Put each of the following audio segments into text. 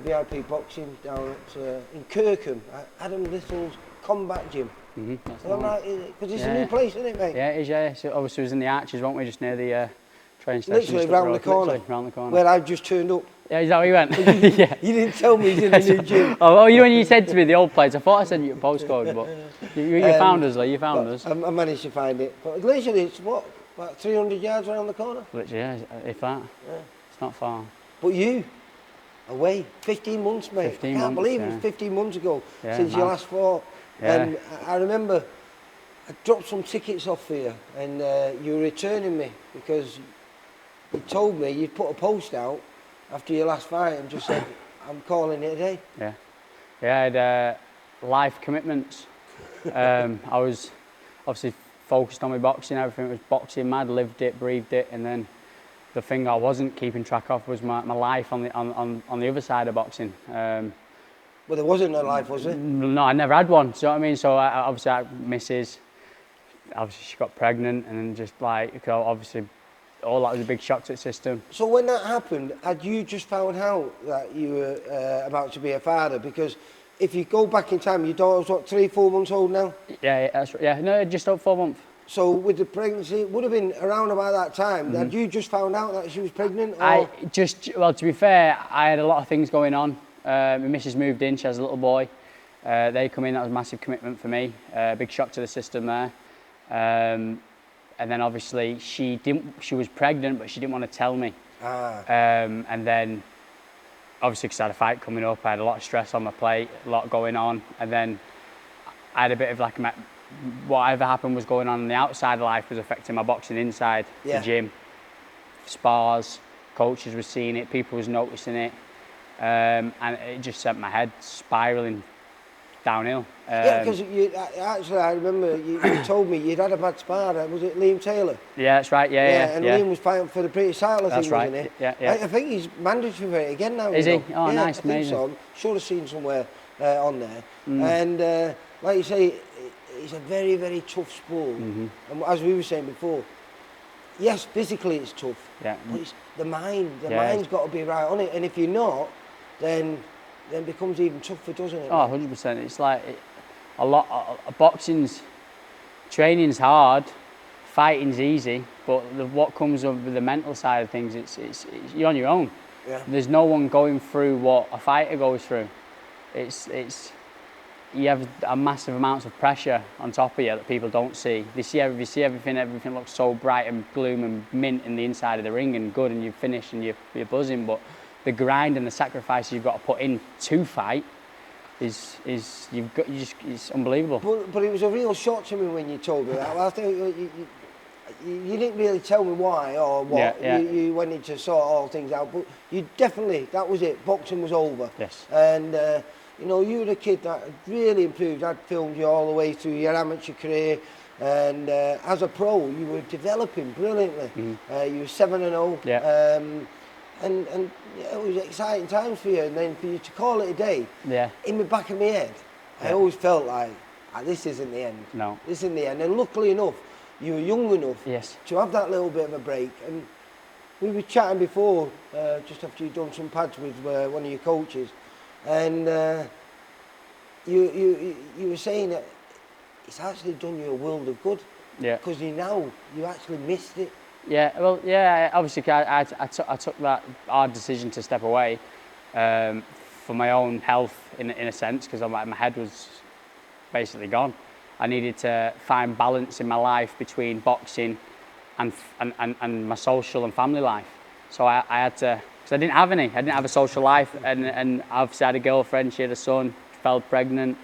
VIP boxing down at in Kirkham, at Adam Little's combat gym. Because it's a new place, isn't it, mate? Yeah, it is, yeah. So obviously it was in the Arches, weren't we, just near the train station? Literally round the corner. Literally round the corner. Where I've just turned up. Yeah, is that where you went? Yeah. You didn't tell me he's in the new gym. Oh, you know when you said to me the old place, I thought I sent you a postcode, but you found us, though, you found us. I managed to find it. But literally, it's what, about 300 yards around the corner? Literally, yeah, if that. Yeah. It's not far. But you, away, 15 months, mate. 15 I can't months, believe yeah. it was 15 months ago man. since you last fought. Yeah. And I remember I dropped some tickets off for you, and you were returning me because you told me you'd put a post out after your last fight and just said, I'm calling it a day. Yeah. Yeah, I had life commitments. I was obviously focused on my boxing, everything was boxing mad, lived it, breathed it, and then the thing I wasn't keeping track of was my life on the other side of boxing. Well, there wasn't a life, was there? No, I never had one, do you know what I mean? So obviously Mrs. Obviously she got pregnant, and then just like, obviously all that was a big shock to the system. So when that happened, had you just found out that you were about to be a father? Because if you go back in time, your daughter's what, 3-4 months old now? Yeah, that's right. Yeah, no, just over 4 months. So with the pregnancy, it would have been around about that time. Had you just found out that she was pregnant? Or? Well, to be fair, I had a lot of things going on. My missus moved in, she has a little boy. They come in, that was a massive commitment for me. Big shock to the system there. And then obviously she was pregnant, but she didn't want to tell me. And then obviously because I had a fight coming up, I had a lot of stress on my plate, a lot going on. And then I had a bit of like, whatever happened was going on in the outside of life was affecting my boxing inside. The gym, spars, coaches were seeing it, people was noticing it. And it just sent my head spiralling downhill. Yeah, because actually I remember you told me you'd had a bad spar. Was it Liam Taylor? Yeah, that's right. Yeah. Liam was fighting for the British title, I think, right. wasn't he? Yeah. I think he's mandatory for it again now. Is he? Oh, yeah, nice, I think amazing. so. I'm sure I've seen somewhere on there. And like you say, it's a very, very tough sport. And as we were saying before, yes, physically it's tough. Yeah. But it's the mind. The mind's got to be right on it. And if you're not, then it becomes even tougher, doesn't it? Oh, 100%. It's like boxing's, training's hard, fighting's easy, but what comes up with the mental side of things, it's you're on your own. Yeah. There's no one going through what a fighter goes through. You have a massive amounts of pressure on top of you that people don't see. They see everything looks so bright and bloom and mint in the inside of the ring and good, and you finish and you're buzzing, but the grind and the sacrifices you've got to put in to fight is it's unbelievable. But it was a real shock to me when you told me that. I think you didn't really tell me why or what. Yeah. You went in to sort all things out, but you definitely, that was it. Boxing was over. Yes. And you know, you were a kid that really improved. I'd filmed you all the way through your amateur career, and as a pro, you were developing brilliantly. You were 7-0. Yeah. And it was exciting times for you, and then for you to call it a day, in the back of my head, I always felt like, this isn't the end. No. This isn't the end. And luckily enough, you were young enough to have that little bit of a break. And we were chatting before, just after you'd done some pads with one of your coaches, and you were saying that it's actually done you a world of good. Yeah. Because you actually missed it. Yeah, well, yeah, obviously I took that hard decision to step away for my own health in a sense, because my head was basically gone. I needed to find balance in my life between boxing and my social and family life. So I had to, because I didn't have any. I didn't have a social life, and obviously I had a girlfriend, she had a son, fell pregnant.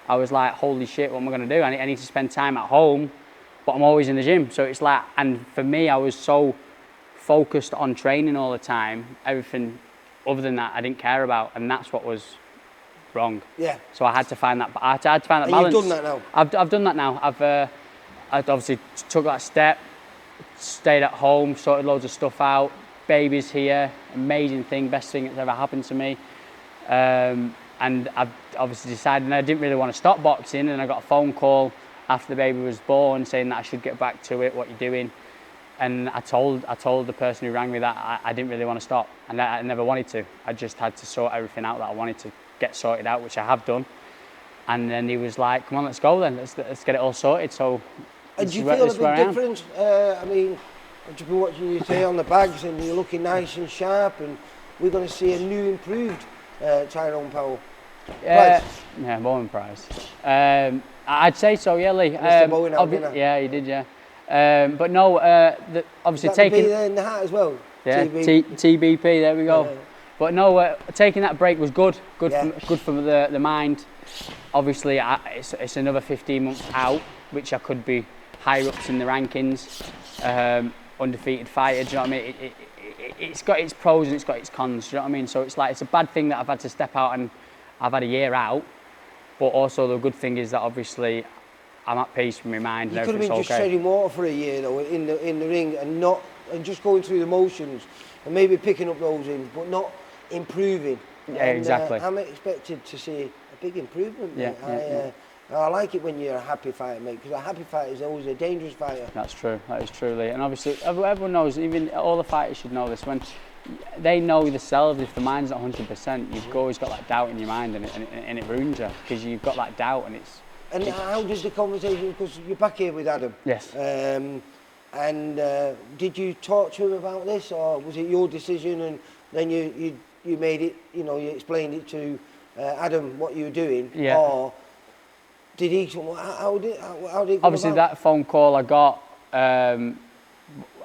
I was like, holy shit, what am I going to do? I need to spend time at home, but I'm always in the gym. So it's like, and for me, I was so focused on training all the time, everything other than that I didn't care about, and that's what was wrong. Yeah. So I had to find that. I had to find that balance. You've done that now. I've done that now. I obviously took that step, stayed at home, sorted loads of stuff out. Baby's here, amazing thing, best thing that's ever happened to me. And I've obviously decided, and I didn't really want to stop boxing, and I got a phone call after the baby was born saying that I should get back to it, what you're doing. And I told the person who rang me that I didn't really want to stop, and I never wanted to. I just had to sort everything out that I wanted to get sorted out, which I have done. And then he was like, "Come on, let's go then. Let's get it all sorted." So. And do you feel a big difference? I mean, I've just been watching you today on the bags, and you're looking nice and sharp, and we're going to see a new, improved Tyrone Powell. Yeah, Bowen prize. I'd say so, yeah, Lee. Mr. Bowen out, didn't I? Yeah, he did, yeah. But no, obviously is that taking. the B there in the hat as well. Yeah, TBP. There we go. Yeah. But no, taking that break was good. Good for the mind. Obviously, it's another 15 months out, which I could be higher ups in the rankings. Undefeated fighter. Do you know what I mean? It's got its pros and it's got its cons. Do you know what I mean? So it's a bad thing that I've had to step out and I've had a year out. But also the good thing is that obviously I'm at peace with my mind. You and could have been just treading water for a year though in the ring and just going through the motions and maybe picking up those in, but not improving. Yeah, exactly. I'm expected to see a big improvement. Yeah, I like it when you're a happy fighter, mate, because a happy fighter is always a dangerous fighter. That's true. That is true, Lee. And obviously everyone knows. Even all the fighters should know this. When they know themselves, if the mind's not 100%, you've always got that doubt in your mind, and it ruins you because you've got that doubt, and it's. And how did the conversation? Because you're back here with Adam. Yes. And did you talk to him about this, or was it your decision, and then you made it? You know, you explained it to Adam what you were doing. Yeah. Or did he? How did it go Obviously, about? that phone call I got, and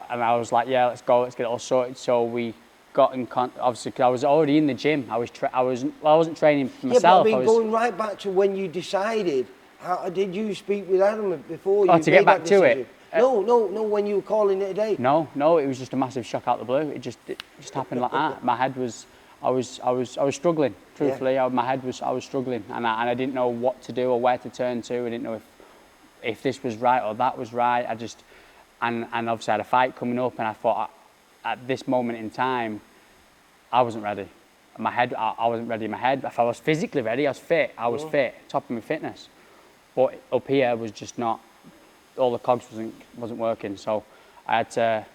I was like, yeah, let's go, let's get it all sorted. So we got in contact. Obviously, because I was already in the gym. I wasn't training for myself. Yeah, but I mean, going right back to when you decided. How did you speak with Adam before you to get back to it? No, when you were calling it a day. No, it was just a massive shock out the blue. It just happened like that. My head was, I was struggling. Truthfully, Yeah. I was struggling, and I didn't know what to do or where to turn to. I didn't know if this was right or that was right. And obviously I had a fight coming up, and I thought at this moment in time, I wasn't ready. My head, I wasn't ready in my head. If I was physically ready, I was fit. I was fit, top of my fitness. But up here was just not, all the cogs wasn't working. So I had to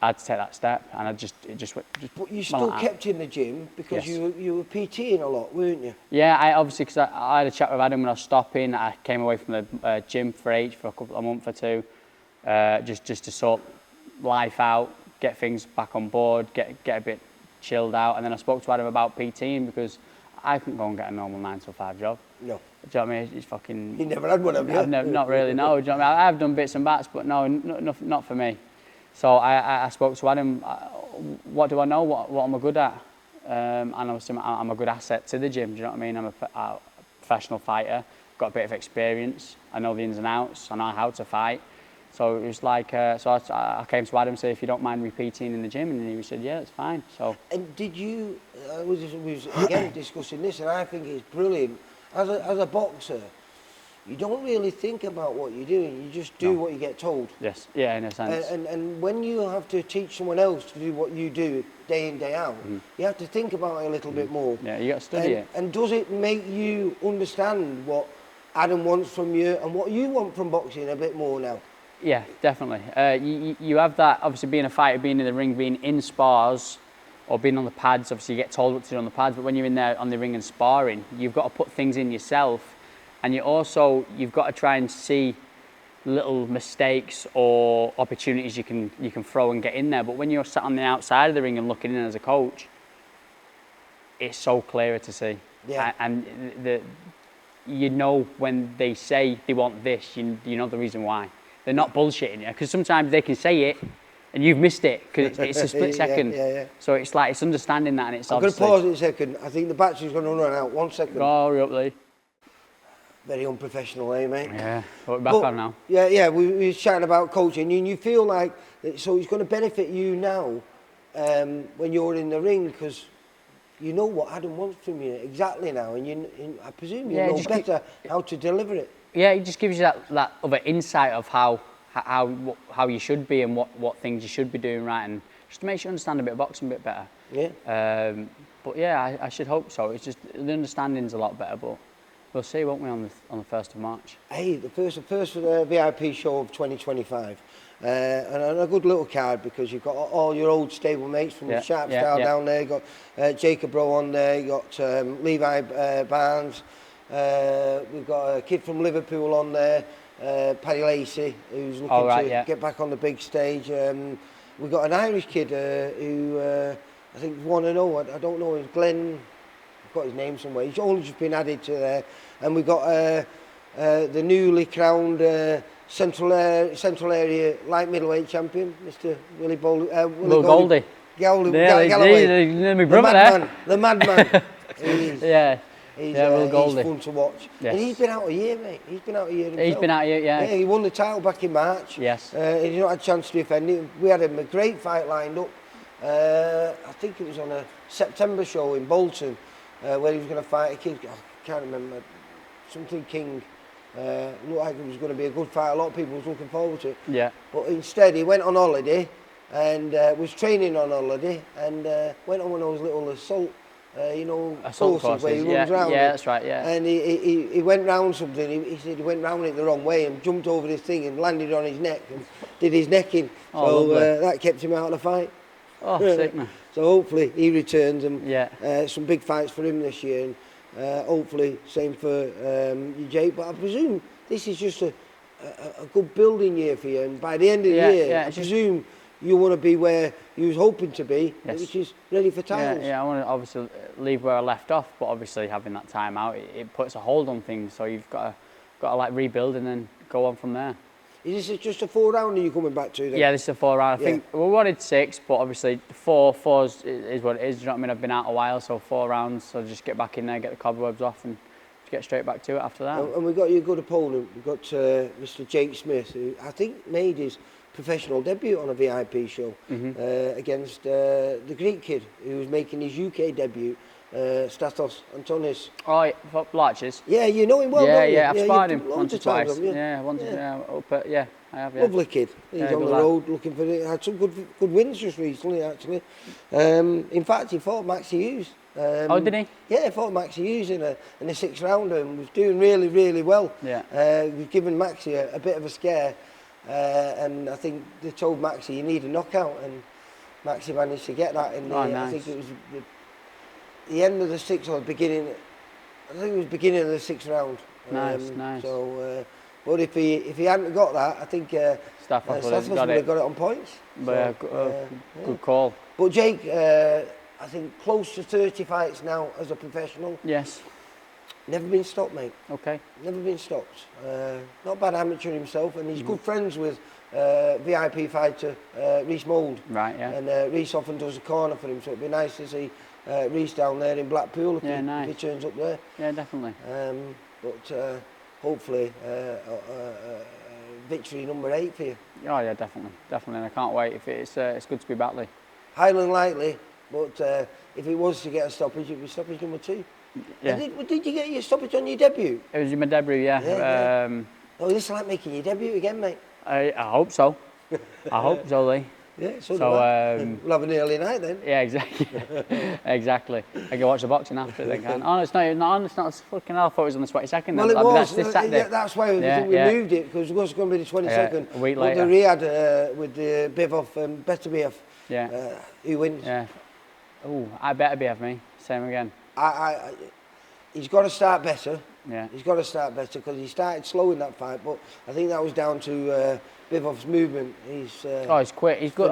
take that step, and it just went. But you still kept in the gym because Yes. you were PTing a lot, weren't you? Yeah, I obviously, because I had a chat with Adam when I was stopping. I came away from the gym for a couple of months or two, just to sort life out, get things back on board, get a bit chilled out. And then I spoke to Adam about PTing because I couldn't go and get a normal 9 to 5 job. No. Do you know what I mean? It's fucking. You never had one, have you? Not really, no. Do you know what I mean? I've done bits and bats, but no, not for me. So I spoke to Adam. What do I know? What am I good at? And obviously I'm a good asset to the gym. Do you know what I mean? I'm a professional fighter. Got a bit of experience. I know the ins and outs. I know how to fight. So it was like, I came to Adam and said, if you don't mind repeating in the gym, and he said, yeah, it's fine. So. And did you? We was again discussing this, and I think it's brilliant. As a boxer, you don't really think about what you're doing. You just do what you get told. Yes. Yeah, in a sense. And when you have to teach someone else to do what you do day in, day out, you have to think about it a little bit more. Yeah, you got to study it. And does it make you understand what Adam wants from you and what you want from boxing a bit more now? Yeah, definitely. You have that, obviously being a fighter, being in the ring, being in spars, or being on the pads. Obviously you get told what to do on the pads, but when you're in there on the ring and sparring, you've got to put things in yourself, and you've got to try and see little mistakes or opportunities you can throw and get in there. But when you're sat on the outside of the ring and looking in as a coach, it's so clearer to see. Yeah. And you know when they say they want this, you know the reason why. They're not bullshitting you, because sometimes they can say it and you've missed it because it's a split second. Yeah. So it's like, it's understanding that, and it's I'm going to pause it a second. I think the battery's going to run out. 1 second. Oh, hurry up, Lee. Very unprofessional, eh, mate? Yeah, but we're back on now. Yeah, we were chatting about coaching, and you feel like, so it's going to benefit you now when you're in the ring, because you know what Adam wants from you exactly now, and I presume you know better how to deliver it. Yeah, it just gives you that other insight of how you should be and what things you should be doing right, and just makes you understand a bit of boxing a bit better. Yeah. But yeah, I should hope so. It's just the understanding's a lot better, but we'll see, won't we, on the 1st of March? Hey, the first VIP show of 2025. and a good little card because you've got all your old stable mates from the Sharp Style down there. You've got Jacob Rowe on there. You've got Levi Barnes. We've got a kid from Liverpool on there, Paddy Lacey, who's looking to get back on the big stage. We've got an Irish kid who I think 1-0. I don't know, it's Glenn. I've got his name somewhere. He's only just been added to there. And we've got the newly crowned Central Area light middleweight champion, Mr. Willie Goldie. The madman. He's fun to watch. Yes. And he's been out a year, mate. He's been out a year himself. He's been out a year, yeah. He won the title back in March. Yes. He's not had a chance to defend it. We had him a great fight lined up. I think it was on a September show in Bolton, where he was going to fight a kid. I can't remember. Something King. Looked like it was going to be a good fight. A lot of people was looking forward to it. Yeah. But instead, he went on holiday and was training on holiday and went on one of those little assault courses where he runs around. Yeah, that's right, yeah. And he went round something, he said he went round it the wrong way and jumped over this thing and landed on his neck and did his neck in. So that kept him out of the fight. Oh, sick, man. So hopefully he returns and some big fights for him this year. And hopefully same for you, Jake. But I presume this is just a good building year for you. And by the end of the year, I presume you want to be where you was hoping to be, which is ready for titles. Yeah, I want to obviously leave where I left off, but obviously having that time out, it puts a hold on things. So you've got to like rebuild and then go on from there. Is this just a 4-rounder you're coming back to then? Yeah, this is a 4-round. I think we wanted 6, but obviously four is what it is. You know what I mean? I've been out a while, so 4 rounds. So just get back in there, get the cobwebs off, and just get straight back to it after that. And we've got your good opponent. We've got Mr. Jake Smith, who I think made his professional debut on a VIP show against the Greek kid who was making his UK debut, Stathos Antonis. Oh, yeah, for Larches. Yeah, you know him well, don't you? Yeah, I've sparred him once or twice. I have, yeah. Lovely kid. He's on the road looking for it. Had some good wins just recently, actually. In fact, he fought Maxi Hughes. Did he? Yeah, he fought Maxi Hughes in a 6th rounder and was doing really, really well. Yeah. He was giving Maxi a bit of a scare. And I think they told Maxi you need a knockout, and Maxi managed to get that in the. Nice. I think it was the end of the 6th or the beginning. I think it was beginning of the 6th round. Nice. So, but if he hadn't got that, I think Stathos would have got it on points. But good call. But Jake, I think close to 30 fights now as a professional. Yes. Never been stopped, mate. Okay. Never been stopped. Not bad amateur himself, and he's good friends with VIP fighter Reece Mould. Right, yeah. And Reece often does a corner for him, so it'd be nice to see Reece down there in Blackpool if he turns up there. Yeah, definitely. But hopefully victory number 8 for you. Oh yeah, definitely. And I can't wait. It's good to be battling. Highly unlikely, but if it was to get a stoppage, it'd be stoppage number 2. Yeah. Did you get your stoppage on your debut? It was my debut, yeah. This is like making your debut again, mate. I hope so. I hope so, Lee. Yeah, so we'll have an early night then. Yeah, exactly. Exactly. I can watch the boxing after then, can't I? Oh, it's not fucking hell. I thought it was on the 22nd. Well, it was. That's this Saturday. That's why we moved it, because it was going to be the 22nd. A week later. But the Riyadh with the Bivov and Beterbiev. Yeah. Who wins? Yeah. Oh, I Beterbiev me. Same again. He's got to start better. Yeah. He's got to start better because he started slow in that fight, but I think that was down to Bivov's movement. He's quick. He's good.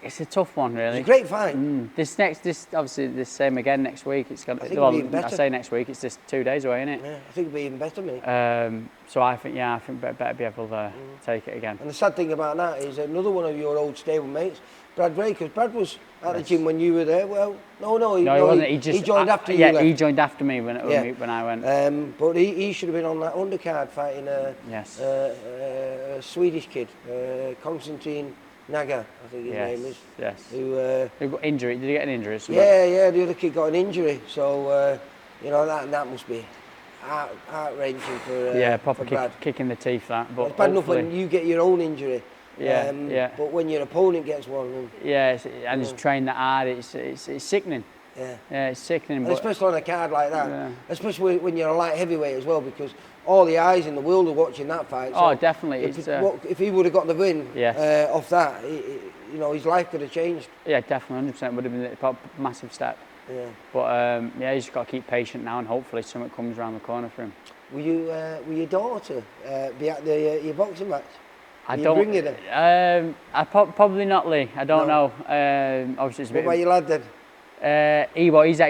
It's a tough one, really. It's a great fight. This obviously the same again next week. It's gonna. I say next week. It's just 2 days away, isn't it? Yeah, I think it'll be even better, mate. So I think Beterbiev will take it again. And the sad thing about that is another one of your old stable mates, Brad Ray, because Brad was at the gym when you were there. Well, no, he wasn't. He joined after you left. Yeah, he joined after me when I went. But he should have been on that undercard fighting a Swedish kid, Konstantin Naga, I think his name is. Yes. Who got injury? Did he get an injury? Yeah. The other kid got an injury, so that must be heart-wrenching for proper for Brad. kick in the teeth. That, but it's bad enough when you get your own injury. Yeah. But when your opponent gets one, and he's trained that hard. It's sickening. Yeah, it's sickening. And especially on a card like that, especially when you're a light heavyweight as well, because all the eyes in the world are watching that fight. Oh, so definitely. if he would have got the win off that, you know, his life could have changed. Yeah, definitely, 100% would have been a massive step. Yeah. But he's just got to keep patient now, and hopefully something comes around the corner for him. Will your daughter be at your boxing match? I don't. Bringing her? Probably not, Lee. I don't know. Obviously, it's a bit. What about your lad then? He's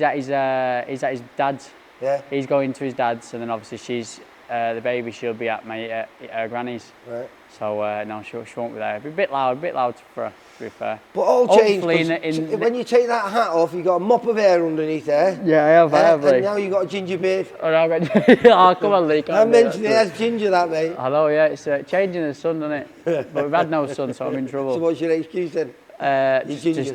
at his dad's. Yeah. He's going to his dad's, and then obviously she's the baby. She'll be at my granny's. Right. So no, she won't be there. It'll be a bit loud for her, to be fair. But all changed. When you take that hat off, you got a mop of hair underneath there. Yeah, I have. And now you got a ginger beard. Oh, come on, Lee. I mentioned it as ginger, that mate. I know, yeah. It's changing the sun, isn't it? But we've had no sun, so I'm in trouble. So what's your excuse then?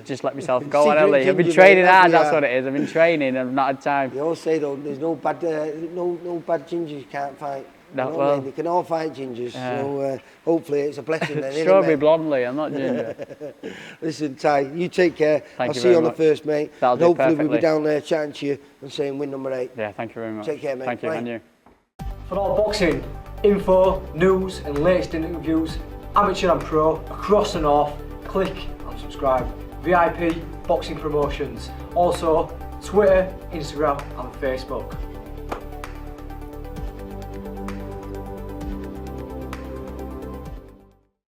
Just let myself go on, Ellie. I've been training hard. That's what it is. I've been training and I've not had time. You always say though, there's no bad gingers you can't fight. No, you know well, they can all fight gingers, so hopefully it's a blessing then. Strawberry blonde, Lee. I'm not ginger. Listen, Ty, you take care. I'll see you on the first, mate. That'll do hopefully perfectly. We'll be down there chatting to you and saying win number 8. Yeah, thank you very much. Take care, mate. Thank you, and you. For all boxing info, news and latest interviews, amateur and pro, across the north, click and subscribe. VIP Boxing Promotions. Also, Twitter, Instagram and Facebook.